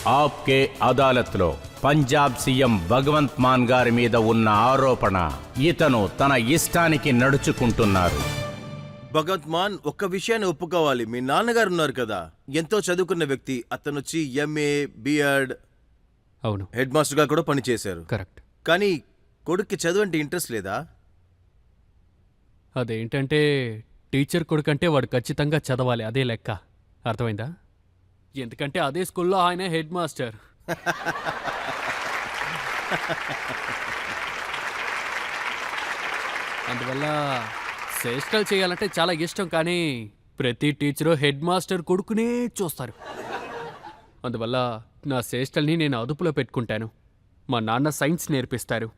ఆప్కే అదాలత్లో Punjab CM Bhagavanth Maan గారి మీద ఉన్న ఆరోపణ ఇతను తన ఇష్టానికి నడుచుకుంటున్నారు. భగవంత్ మాన్ ఒక్క విషయాన్ని ఒప్పుకోవాలి. మీ నాన్నగారు ఉన్నారు కదా, ఎంతో చదువుకున్న వ్యక్తి. అతను వచ్చి ఎంఏ బిఎడ్ అవును, హెడ్ మాస్టర్గా కూడా పనిచేశారు. కరెక్ట్. కానీ కొడుక్కి చదువు అంటే ఇంట్రెస్ట్ లేదా? అదేంటంటే టీచర్ కొడుకంటే వాడు ఖచ్చితంగా చదవాలి, అదే లెక్క. అర్థమైందా? ఎందుకంటే అదే స్కూల్లో ఆయన హెడ్ మాస్టర్. అందువల్ల చేష్టలు చేయాలంటే చాలా ఇష్టం, కానీ ప్రతి టీచరు హెడ్ మాస్టర్ కొడుకునే చూస్తారు. అందువల్ల నా చేష్టల్ని నేను అదుపులో పెట్టుకుంటాను. మా నాన్న సైన్స్ నేర్పిస్తారు.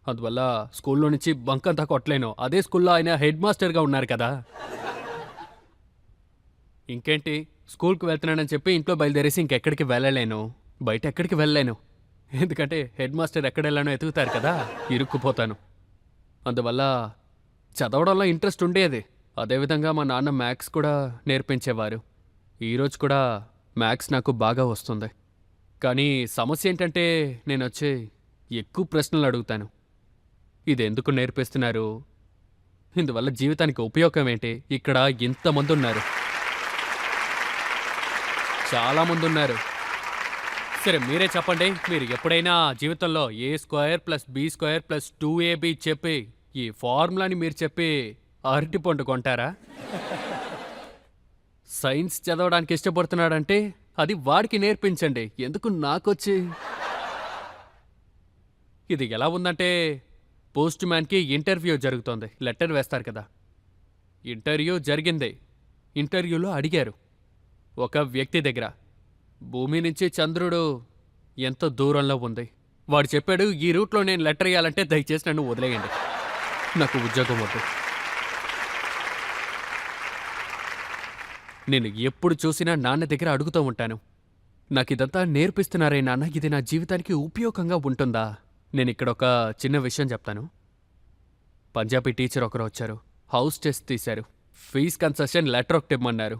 అందువల్ల స్కూల్లో నుంచి బంకంతా కొట్టలేను. అదే స్కూల్లో ఆయన హెడ్ మాస్టర్గా ఉన్నారు కదా. ఇంకేంటి, స్కూల్కి వెళ్తున్నానని చెప్పి ఇంట్లో బయలుదేరేసి ఇంకెక్కడికి వెళ్ళలేను, బయట ఎక్కడికి వెళ్ళలేను. ఎందుకంటే హెడ్ మాస్టర్ ఎక్కడ వెళ్ళానో ఎతుకుతారు కదా, ఇరుక్కుపోతాను. అందువల్ల చదవడంలో ఇంట్రెస్ట్ ఉండేది. అదేవిధంగా మా నాన్న మ్యాథ్స్ కూడా నేర్పించేవారు. ఈరోజు కూడా మ్యాథ్స్ నాకు బాగా వస్తుంది. కానీ సమస్య ఏంటంటే నేను వచ్చి ఎక్కువ ప్రశ్నలు అడుగుతాను. ఇది ఎందుకు నేర్పిస్తున్నారు, ఇందువల్ల జీవితానికి ఉపయోగం ఏంటి, ఇక్కడ ఇంతమంది ఉన్నారు, చాలామంది ఉన్నారు. సరే మీరే చెప్పండి, మీరు ఎప్పుడైనా జీవితంలో a² + b² + 2ab చెప్పి ఈ ఫార్ములాని మీరు చెప్పి అరటిపండు కొంటారా? సైన్స్ చదవడానికి ఇష్టపడుతున్నాడంటే అది వాడికి నేర్పించండి, ఎందుకు నాకొచ్చి. ఇది ఎలా ఉందంటే పోస్ట్ మ్యాన్కి ఇంటర్వ్యూ జరుగుతోంది, లెటర్ వేస్తారు కదా. ఇంటర్వ్యూ జరిగింది. ఇంటర్వ్యూలో అడిగారు ఒక వ్యక్తి దగ్గర, భూమి నుంచి చంద్రుడు ఎంత దూరంలో ఉంది. వాడు చెప్పాడు, ఈ రూట్లో నేను లెటర్ వేయాలంటే దయచేసి నన్ను వదిలేయండి, నాకు ఉద్యోగం వద్దు. నేను ఎప్పుడు చూసినా నాన్న దగ్గర అడుగుతూ ఉంటాను, నాకు ఇదంతా నేర్పిస్తున్నారే నాన్న, ఇది నా జీవితానికి ఉపయోగంగా ఉంటుందా? నేను ఇక్కడ ఒక చిన్న విషయం చెప్తాను. పంజాబీ టీచర్ ఒకరు వచ్చారు, హౌస్ టెస్ట్ తీశారు, ఫీజ్ కన్సెషన్ లెటర్ ఒకటి ఇమ్మన్నారు.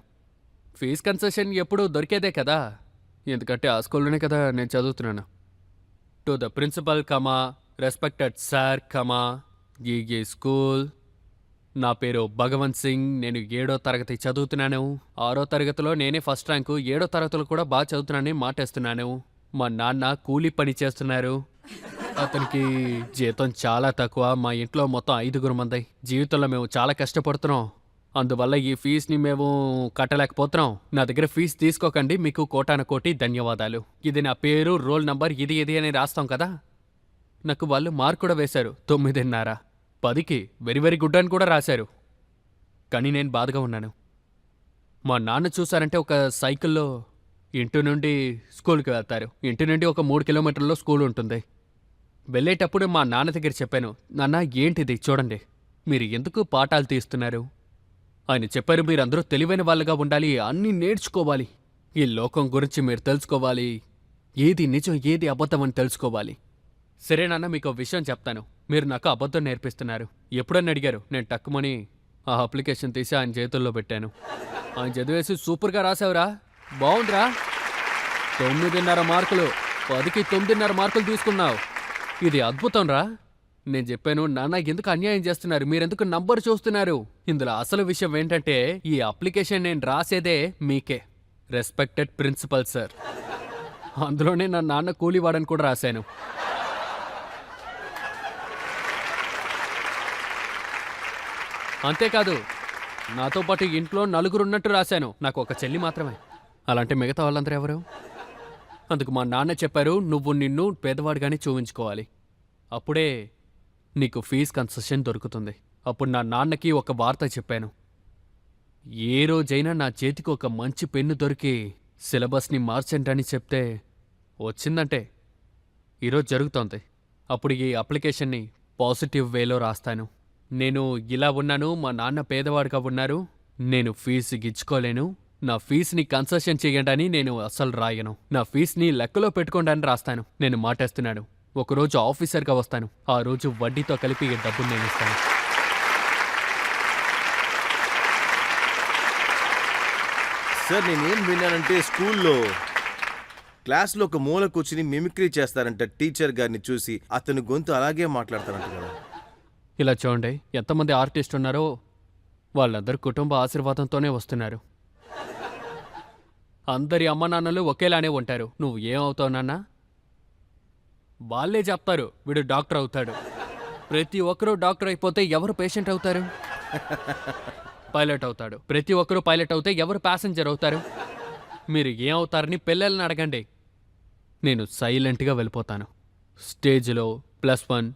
ఫీజ్ కన్సెషన్ ఎప్పుడూ దొరికేదే కదా, ఎందుకంటే ఆ స్కూల్లోనే కదా నేను చదువుతున్నాను. To the principal comma respected sir comma ఈ స్కూల్, నా పేరు భగవంత్ సింగ్, నేను 7వ తరగతి చదువుతున్నాను. 6వ తరగతిలో నేనే ఫస్ట్ ర్యాంకు, 7వ తరగతిలో కూడా బాగా చదువుతున్నానని మాటేస్తున్నాను. మా నాన్న కూలీ పని చేస్తున్నారు, అతనికి జీతం చాలా తక్కువ. మా ఇంట్లో మొత్తం 5గురు మంది. జీవితంలో మేము చాలా కష్టపడుతున్నాం, అందువల్ల ఈ ఫీజుని మేము కట్టలేకపోతున్నాం. నా దగ్గర ఫీజు తీసుకోకండి, మీకు కోటాన కోటి ధన్యవాదాలు. ఇది నా పేరు, రోల్ నంబర్, ఇది అని రాస్తాం కదా. నాకు వాళ్ళు మార్క్ కూడా వేశారు, 9.5. 10కి వెరీ వెరీ గుడ్ అని కూడా రాశారు. కానీ నేను బాధగా ఉన్నాను. మా నాన్న చూసారంటే ఒక సైకిల్లో ఇంటి నుండి స్కూల్కి వెళ్తారు. ఇంటి నుండి ఒక 3 కిలోమీటర్లో స్కూల్ ఉంటుంది. వెళ్ళేటప్పుడు మా నాన్న దగ్గర చెప్పాను, నాన్న ఏంటిది చూడండి, మీరు ఎందుకు పాఠాలు తీస్తున్నారు? ఆయన చెప్పారు, మీరందరూ తెలివైన వాళ్ళుగా ఉండాలి, అన్నీ నేర్చుకోవాలి, ఈ లోకం గురించి మీరు తెలుసుకోవాలి, ఏది నిజం ఏది అబద్ధం అని తెలుసుకోవాలి. సరే నాన్న, మీకు విషయం చెప్తాను, మీరు నాకు అబద్ధం నేర్పిస్తున్నారు. ఎప్పుడని అడిగారు. నేను టక్కుమని ఆ అప్లికేషన్ తీసి ఆయన చేతుల్లో పెట్టాను. ఆయన చదివేసి, సూపర్గా రాసావురా, బాగుందిరా, 9.5 మార్కులు, 10కి 9.5 మార్కులు తీసుకున్నావు, ఇది అద్భుతం రా. నేను చెప్పాను, నాన్న ఎందుకు అన్యాయం చేస్తున్నారు, మీరెందుకు నంబర్ చూస్తున్నారు? ఇందులో అసలు విషయం ఏంటంటే ఈ అప్లికేషన్ నేను రాసేదే మీకే, రెస్పెక్టెడ్ ప్రిన్సిపల్ సార్. అందులోనే నా నాన్న కూలివాడని కూడా రాశాను. అంతేకాదు, నాతో పాటు ఇంట్లో 4 ఉన్నట్టు రాశాను, నాకు ఒక చెల్లి మాత్రమే. అలాంటి మిగతా వాళ్ళందరూ ఎవరు? అందుకు మా నాన్న చెప్పారు, నువ్వు నిన్ను పేదవాడిగానే చూపించుకోవాలి, అప్పుడే నీకు ఫీజు కన్సెషన్ దొరుకుతుంది. అప్పుడు నా నాన్నకి ఒక వార్త చెప్పాను. ఏ రోజైనా నా చేతికి ఒక మంచి పెన్ను దొరికి సిలబస్ని మార్చండి చెప్తే వచ్చిందంటే ఈరోజు జరుగుతోంది. అప్పుడు ఈ అప్లికేషన్ని పాజిటివ్ వేలో రాస్తాను. నేను ఇలా ఉన్నాను, మా నాన్న పేదవాడిగా ఉన్నారు, నేను ఫీజు ఇచ్చుకోలేను, నా ఫీజుని కన్సెషన్ చేయండి అని నేను అస్సలు రాయను, నా ఫీజుని లెక్కలో పెట్టుకోండి అని రాస్తాను. నేను మాటేస్తున్నాను, ఒకరోజు ఆఫీసర్గా వస్తాను, ఆ రోజు వడ్డీతో కలిపి ఈ డబ్బును నేను ఇస్తాను. సార్ నేనేం విన్నానంటే స్కూల్లో క్లాస్లో ఒక మూల కూర్చుని మిమిక్రీ చేస్తారంట టీచర్ గారిని చూసి. అతను గొంతు అలాగే మాట్లాడతారంట కదా. ఇలా చూడండి, ఎంతమంది ఆర్టిస్ట్ ఉన్నారో వాళ్ళందరూ కుటుంబ ఆశీర్వాదంతోనే వస్తున్నారు. అందరి అమ్మ నాన్నలు ఒకేలానే ఉంటారు. నువ్వు ఏమవుతావు నాన్న? వాళ్ళే చెప్తారు వీడు డాక్టర్ అవుతాడు. ప్రతి ఒక్కరూ డాక్టర్ అయిపోతే ఎవరు పేషెంట్ అవుతారు? పైలట్ అవుతాడు. ప్రతి ఒక్కరూ పైలట్ అవుతే ఎవరు ప్యాసింజర్ అవుతారు? మీరు ఏమవుతారని పిల్లల్ని అడగండి. నేను సైలెంట్గా వెళ్ళిపోతాను. స్టేజ్లో +1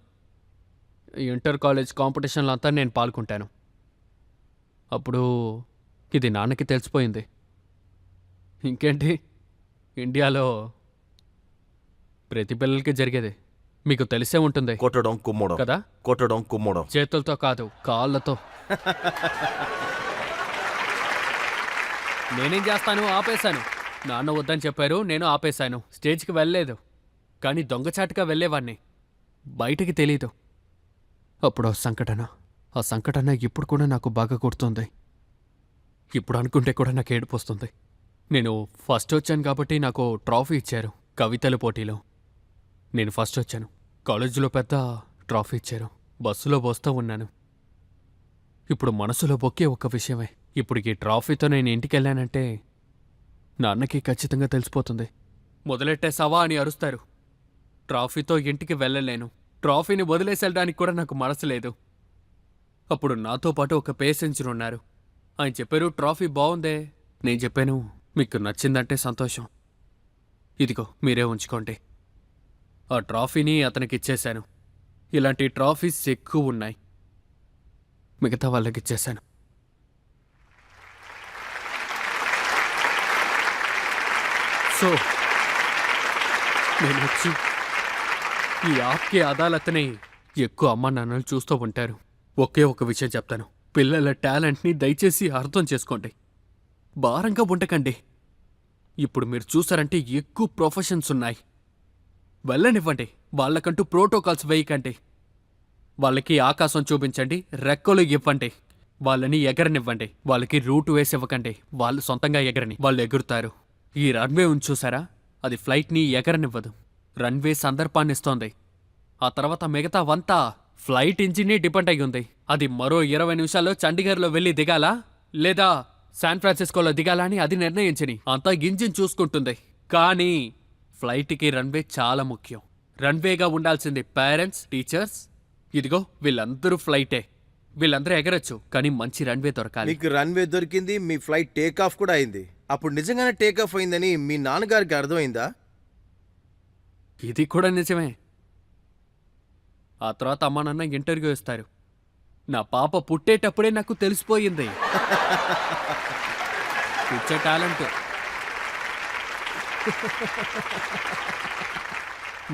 ఇంటర్ కాలేజ్ కాంపిటీషన్లో అంతా నేను పాల్గొంటాను. అప్పుడు ఇది నాన్నకి తెలిసిపోయింది. ఇంకేంటి, ఇండియాలో ప్రతి పిల్లలకి జరిగేది మీకు తెలిసే ఉంటుంది కొట్టడం కుమ్మడం కదా. కొట్టడం కుమ్మడం. చేతులతో కాదు, కాళ్ళతో. నేనేం చేస్తాను, ఆపేశాను. నాన్న వద్దని చెప్పారు, నేను ఆపేశాను. స్టేజ్కి వెళ్ళలేదు, కానీ దొంగచాటుగా వెళ్ళేవాణ్ణి. బయటికి తెలీదు. అప్పుడు ఆ సంఘటన ఇప్పుడు కూడా నాకు బాగా గుర్తుంది. ఇప్పుడు అనుకుంటే కూడా నాకు ఏడుపు వస్తుంది. నేను ఫస్ట్ వచ్చాను కాబట్టి నాకు ట్రాఫీ ఇచ్చారు కవితల పోటీలో. నేను ఫస్ట్ వచ్చాను. కాలేజీలో పెద్ద ట్రాఫీ ఇచ్చారు. బస్సులో వస్తూ ఉన్నాను. ఇప్పుడు మనసులో బొక్కే ఒక్క విషయమే. ఇప్పుడు ఈ ట్రాఫీతో నేను ఇంటికి వెళ్ళానంటే నాన్నకి ఖచ్చితంగా తెలిసిపోతుంది. మొదలెట్టేసావా అని అరుస్తారు. ట్రాఫీతో ఇంటికి వెళ్ళలేను. ట్రాఫీని వదిలేసి వెళ్ళడానికి కూడా నాకు మనసు లేదు. అప్పుడు నాతో పాటు ఒక పేసెంజర్ ఉన్నారు. ఆయన చెప్పారు, ట్రాఫీ బాగుందే. నేను చెప్పాను, మీకు నచ్చిందంటే సంతోషం, ఇదిగో మీరే ఉంచుకోండి. ఆ ట్రాఫీని అతనికి ఇచ్చేశాను. ఇలాంటి ట్రాఫీస్ ఎక్కువ ఉన్నాయి. మిగతా వాళ్ళకి ఇచ్చేశాను. సో నేను వచ్చి ఈ ఆప్కి అదాలత్ని ఎక్కువ అమ్మా నాన్నలు చూస్తూ ఉంటారు. ఒకే ఒక విషయం చెప్తాను, పిల్లల టాలెంట్ని దయచేసి అర్థం చేసుకోండి. భారంగా ఉండకండి. ఇప్పుడు మీరు చూసారంటే ఎక్కువ ప్రొఫెషన్స్ ఉన్నాయి. వెళ్ళనివ్వండి. వాళ్ళకంటూ ప్రోటోకాల్స్ వేయకండి. వాళ్ళకి ఆకాశం చూపించండి, రెక్కలు ఇవ్వండి, వాళ్ళని ఎగరనివ్వండి. వాళ్ళకి రూట్ వేసి ఇవ్వకండి. వాళ్ళు సొంతంగా ఎగరని, వాళ్ళు ఎగురుతారు. ఈ రన్వే చూసారా, అది ఫ్లైట్ని ఎగరనివ్వదు. రన్వే సందర్భాన్ని ఇస్తోంది. ఆ తర్వాత మిగతావంతా ఫ్లైట్ ఇంజిన్ని డిపెండ్ అయి ఉంది. అది మరో 20 నిమిషాల్లో చండీగఢ్లో వెళ్ళి దిగాలా లేదా శాన్ ఫ్రాన్సిస్కోలో దిగాలా అని అది నిర్ణయించని. అంతా ఇంజిన్ చూసుకుంటుంది. కానీ ఫ్లైట్కి రన్వే చాలా ముఖ్యం. రన్వేగా ఉండాల్సింది పేరెంట్స్, టీచర్స్. ఇదిగో వీళ్ళందరూ ఫ్లైటే. వీళ్ళందరూ ఎగరొచ్చు, కానీ మంచి రన్వే దొరకాలి. మీకు రన్వే దొరికింది, మీ ఫ్లైట్ టేక్ ఆఫ్ కూడా అయింది. అప్పుడు నిజంగానే టేక్ ఆఫ్ అయిందని మీ నాన్నగారికి అర్థమైందా? ఇది కూడా నిజమే. ఆ తర్వాత అమ్మా నాన్న ఇంటర్వ్యూ ఇస్తారు. నా పాప పుట్టేటప్పుడే నాకు తెలిసిపోయింది. పిచ్చే టాలెంట్.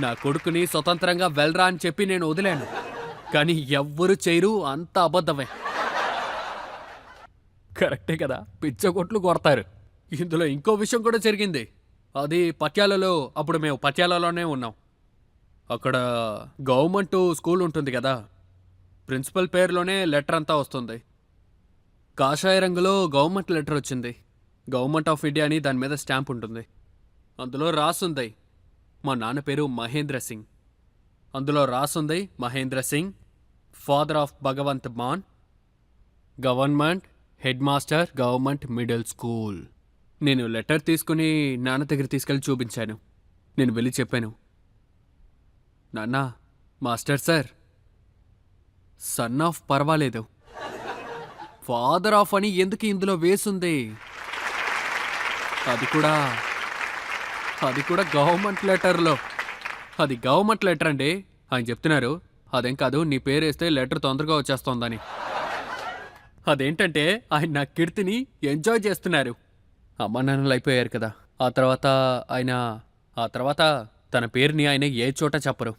నా కొడుకుని స్వతంత్రంగా వెళ్ళరా అని చెప్పి నేను వదిలాను, కానీ ఎవ్వరూ చేయరు. అంత అబద్ధమే. కరెక్టే కదా, పిచ్చగొట్లు కొడతారు. ఇందులో ఇంకో విషయం కూడా జరిగింది. అది పట్యాలలో. అప్పుడు మేము పట్యాలలోనే ఉన్నాం. అక్కడ గవర్నమెంట్ స్కూల్ ఉంటుంది కదా, ప్రిన్సిపల్ పేరులోనే లెటర్ అంతా వస్తుంది. కాషాయ రంగులో గవర్నమెంట్ లెటర్ వచ్చింది. గవర్నమెంట్ ఆఫ్ ఇండియా అని దాని మీద స్టాంప్ ఉంటుంది. అందులో రాసుంది మా నాన్న పేరు మహేంద్ర సింగ్. అందులో రాసుంది Mahendra Singh, father of Bhagwant Mann, government head master, government middle school. నేను లెటర్ తీసుకుని నాన్న దగ్గర తీసుకెళ్ళి చూపించాను. నేను వెళ్ళి చెప్పాను, నాన్న, మాస్టర్ సార్, సన్ ఆఫ్ పర్వాలేదు, ఫాదర్ ఆఫ్ అని ఎందుకు ఇందులో వేసుంది? అది కూడా గవర్నమెంట్ లెటర్లో. అది గవర్నమెంట్ లెటర్ అండి. ఆయన చెప్తున్నారు, అదేం కాదు, నీ పేరేస్తే లెటర్ తొందరగా వచ్చేస్తోందని. అదేంటంటే ఆయన నా కీర్తిని ఎంజాయ్ చేస్తున్నారు. అమ్మా నాన్నలు అయిపోయారు కదా. ఆ తర్వాత తన పేరుని ఆయన ఏ చోట చెప్పరు.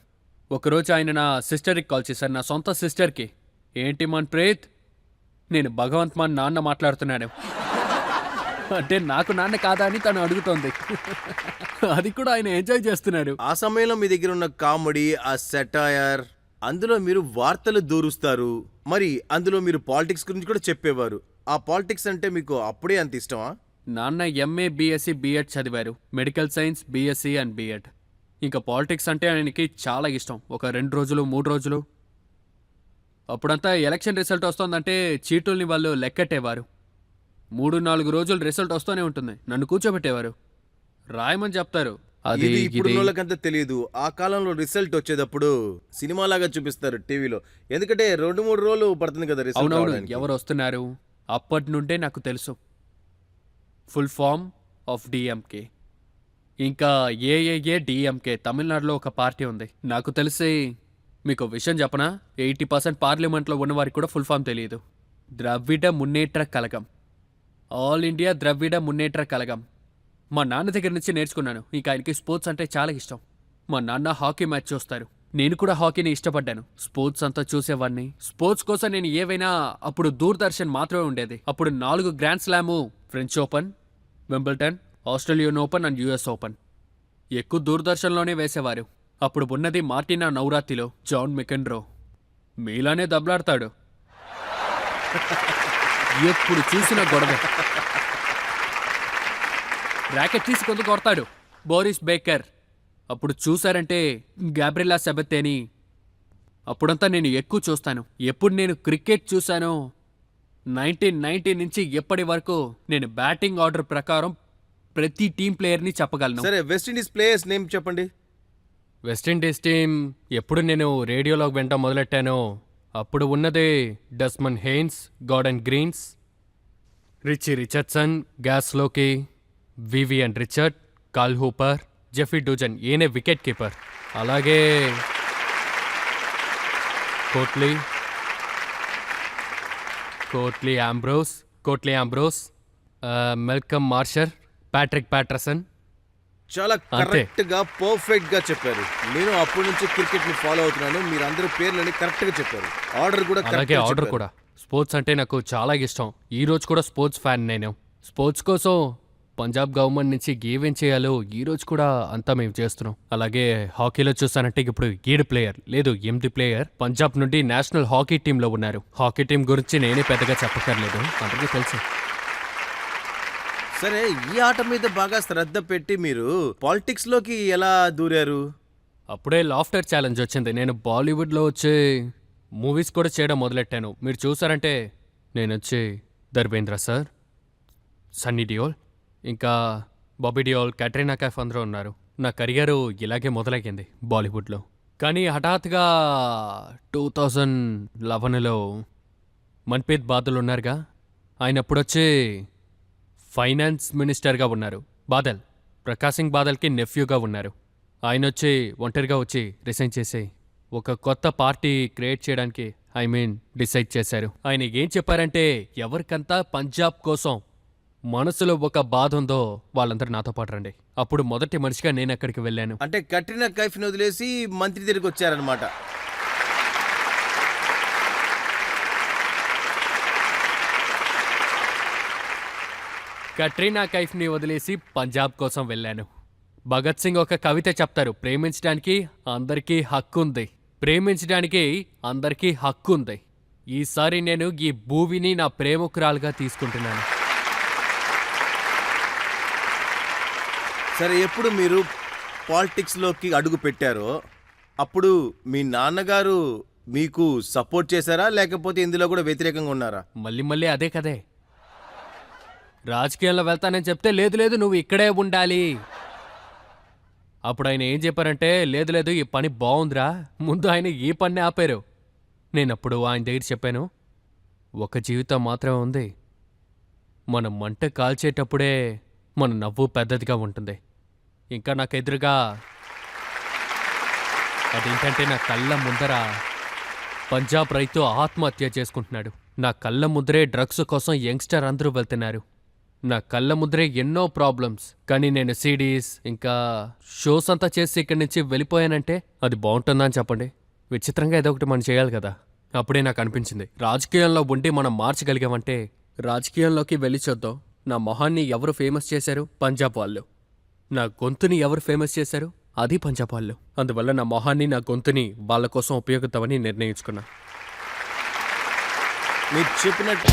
ఒకరోజు ఆయన నా సిస్టర్కి కాల్ చేశారు, నా సొంత సిస్టర్కి. ఏంటి మన్ ప్రీత్, నేను భగవంత్ మాన్ నాన్న మాట్లాడుతున్నాను అంటే నాకు నాన్న కాదా అని తను అడుగుతోంది. అది కూడా ఆయన ఎంజాయ్ చేస్తున్నారు. ఆ సమయంలో మీ దగ్గర ఉన్న కామెడీ, ఆ సెటైర్, అందులో మీరు వార్తలు దూరుస్తారు. మరి అందులో మీరు పాలిటిక్స్ గురించి కూడా చెప్పేవారు. ఆ పాలిటిక్స్ అంటే మీకు అప్పుడే అంత ఇష్టమా? నాన్న ఎంఏ బీఎస్సీ బీఎడ్ చదివారు, medical science BSc and BEd. ఇంకా పాలిటిక్స్ అంటే ఆయనకి చాలా ఇష్టం. ఒక 2 రోజులు 3 రోజులు అప్పుడంతా ఎలక్షన్ రిజల్ట్ వస్తోందంటే చీటుల్ని వాళ్ళు లెక్కట్టేవారు. 3-4 రోజులు రిజల్ట్ వస్తూనే ఉంటుంది. నన్ను కూర్చోబెట్టేవారు, రాయమని చెప్తారు. అది ఇది ఇప్పుడు ఇది. వాళ్ళకంతా తెలియదు. ఆ కాలంలో రిజల్ట్ వచ్చేటప్పుడు సినిమాలాగా చూపిస్తారు టీవీలో. ఎందుకంటే 2-3 రోజులు పడుతుంది కదా రిజల్ట్ అవునవును, రావడానికి. ఎవరు వస్తున్నారు అప్పటి నుండే నాకు తెలుసు. Full form of DMK. ఇంకా ఏఏఏ డిఎంకే, తమిళనాడులో ఒక పార్టీ ఉంది. నాకు తెలిసి మీకు విషయం చెప్పనా, 80% పార్లమెంట్లో ఉన్నవారికి కూడా ఫుల్ ఫామ్ తెలియదు. ద్రవిడ మున్నేట్ర కళగం, ఆల్ ఇండియా ద్రవిడ మున్నేట్ర కళగం. మా నాన్న దగ్గర నుంచి నేర్చుకున్నాను. ఇంకా ఆయనకి స్పోర్ట్స్ అంటే చాలా ఇష్టం. మా నాన్న హాకీ మ్యాచ్ చూస్తారు, నేను కూడా హాకీని ఇష్టపడ్డాను. స్పోర్ట్స్ అంతా చూసేవాడిని. స్పోర్ట్స్ కోసం నేను ఏవైనా అప్పుడు దూరదర్శన్ మాత్రమే ఉండేది. అప్పుడు 4 grand slam, French Open, Wimbledon, Australian Open and US Open ఎక్కువ దూరదర్శన్లోనే వేసేవారు. అప్పుడు ఉన్నది మార్టినా నౌరాతిలో జాన్ మెకెన్రో. మీలానే దెబ్బలాడతాడు, ఎప్పుడు చూసిన గొడవ. ర్యాకెట్ తీసి కొంత కొడతాడు. Boris Becker. అప్పుడు చూశారంటే గ్యాబ్రిలా సెబెత్తేని. అప్పుడంతా నేను ఎక్కువ చూస్తాను. ఎప్పుడు నేను క్రికెట్ చూశానో 1990 నుంచి ఎప్పటి వరకు నేను బ్యాటింగ్ ఆర్డర్ ప్రకారం ప్రతి టీం ప్లేయర్ని చెప్పగలను. సరే, వెస్టిండీస్ ప్లేయర్స్ నేమ్ చెప్పండి. వెస్టిండీస్ టీం ఎప్పుడు నేను రేడియోలోకి వినటం మొదలెట్టానో అప్పుడు ఉన్నదే Desmond Haynes, Gordon Greenidge, Richie Richardson, Gus Logie, Vivian Richard, Carl Hooper, Jeffrey Dujon, ఈయనే వికెట్ కీపర్. అలాగే Courtney Ambrose, Malcolm Marshall, Patrick Patterson. చాలా అంతే. కరెక్ట్ గా పర్ఫెక్ట్ గా చెప్పారు. నేను అప్పటి నుంచి క్రికెట్ ని ఫాలో అవుతున్నాను. మీరు అందరూ పేర్లని కరెక్ట్ గా చెప్పారు. ఆర్డర్ కూడా అలాగే కరెక్ట్ ఆర్డర్ కూడా. స్పోర్ట్స్ అంటే నాకు చాలా ఇష్టం. ఈ రోజు కూడా స్పోర్ట్స్ ఫ్యాన్ నేను. స్పోర్ట్స్ కోసం పంజాబ్ గవర్నమెంట్ నుంచి ఏమేం చేయాలో ఈ రోజు కూడా అంతా మేము చేస్తున్నాం. అలాగే హాకీలో చూస్తానంటే ఇప్పుడు 7 ప్లేయర్ లేదు 8 ప్లేయర్ పంజాబ్ నుండి నేషనల్ హాకీ టీంలో ఉన్నారు. హాకీ టీం గురించి నేనే పెద్దగా చెప్పక్కర్లేదు, అందరికీ తెలుసు. సరే, ఈ ఆట మీద బాగా శ్రద్ధ పెట్టి మీరు పాలిటిక్స్ లోకి ఎలా దూరారు? అప్పుడే లాఫ్టర్ ఛాలెంజ్ వచ్చింది. నేను బాలీవుడ్లో వచ్చి మూవీస్ కూడా చేయడం మొదలెట్టాను. మీరు చూసారంటే నేను వచ్చి ధర్మేంద్ర సార్, సన్నీ డియోల్, ఇంకా బాబీ డియోల్, క్యాట్రీనా కైఫ్ అందరూ ఉన్నారు. నా కెరియర్ ఇలాగే మొదలయ్యింది బాలీవుడ్లో. కానీ హఠాత్తుగా 2011లో మన్ప్రీత్ బాదల్ ఉన్నారుగా, ఆయన అప్పుడొచ్చి ఫైనాన్స్ మినిస్టర్గా ఉన్నారు. ప్రకాష్ సింగ్ బాదల్కి నెఫ్యూగా ఉన్నారు. ఆయన వచ్చి ఒంటరిగా వచ్చి రిజైన్ చేసి ఒక కొత్త పార్టీ క్రియేట్ చేయడానికి డిసైడ్ చేశారు. ఆయన ఏం చెప్పారంటే, ఎవరికంతా పంజాబ్ కోసం మనసులో ఒక బాధ ఉందో వాళ్ళందరూ నాతో పాటు రండి. అప్పుడు మొదటి మనిషిగా నేను అక్కడికి వెళ్ళాను. అంటే కట్రినా కైఫ్ ని వదిలేసి మంత్రి దగ్గరికి వచ్చారనమాట. కట్రీనా కైఫ్ని వదిలేసి పంజాబ్ కోసం వెళ్ళాను. భగత్ సింగ్ ఒక కవిత చెప్తారు, ప్రేమించడానికి అందరికీ హక్కు ఉంది. ఈసారి నేను ఈ భూమిని నా ప్రేమికురాలుగా తీసుకుంటున్నాను. సరే, ఎప్పుడు మీరు పాలిటిక్స్ లోకి అడుగు పెట్టారో అప్పుడు మీ నాన్నగారు మీకు సపోర్ట్ చేశారా, లేకపోతే ఇందులో కూడా వ్యతిరేకంగా ఉన్నారా? మళ్ళీ అదే కదే. రాజకీయాల్లో వెళ్తానని చెప్తే లేదు నువ్వు ఇక్కడే ఉండాలి. అప్పుడు ఆయన ఏం చెప్పారంటే, లేదు ఈ పని బాగుందిరా, ముందు ఆయన ఈ పని ఆపారు. నేనప్పుడు ఆయన దగ్గర చెప్పాను, ఒక జీవితం మాత్రమే ఉంది, మనం మంట కాల్చేటప్పుడే మన నవ్వు పెద్దదిగా ఉంటుంది. ఇంకా నాకు ఎదురుగా అదేంటంటే నా కళ్ళ ముందర పంజాబ్ రైతు ఆత్మహత్య చేసుకుంటున్నాడు. నా కళ్ళ ముద్రే డ్రగ్స్ కోసం యంగ్స్టర్ అందరూ వెళ్తున్నారు. నా కళ్ళ ముద్రే ఎన్నో ప్రాబ్లమ్స్. కానీ నేను సీడీస్ ఇంకా షోస్ అంతా చేసి ఇక్కడి నుంచి వెళ్ళిపోయానంటే అది బాగుంటుందా అని చెప్పండి. విచిత్రంగా ఏదో ఒకటి మనం చేయాలి కదా. అప్పుడే నాకు అనిపించింది, రాజకీయాల్లో ఉండి మనం మార్చగలిగామంటే రాజకీయాల్లోకి వెళ్ళి చూద్దాం. నా మొహాన్ని ఎవరు ఫేమస్ చేశారు? పంజాబ్ వాళ్ళు. నా గొంతుని ఎవరు ఫేమస్ చేశారు? అది పంజాబ్ వాళ్ళు. అందువల్ల నా మొహాన్ని నా గొంతుని వాళ్ళ కోసం ఉపయోగిద్దామని నిర్ణయించుకున్నా. మీరు చెప్పినట్టు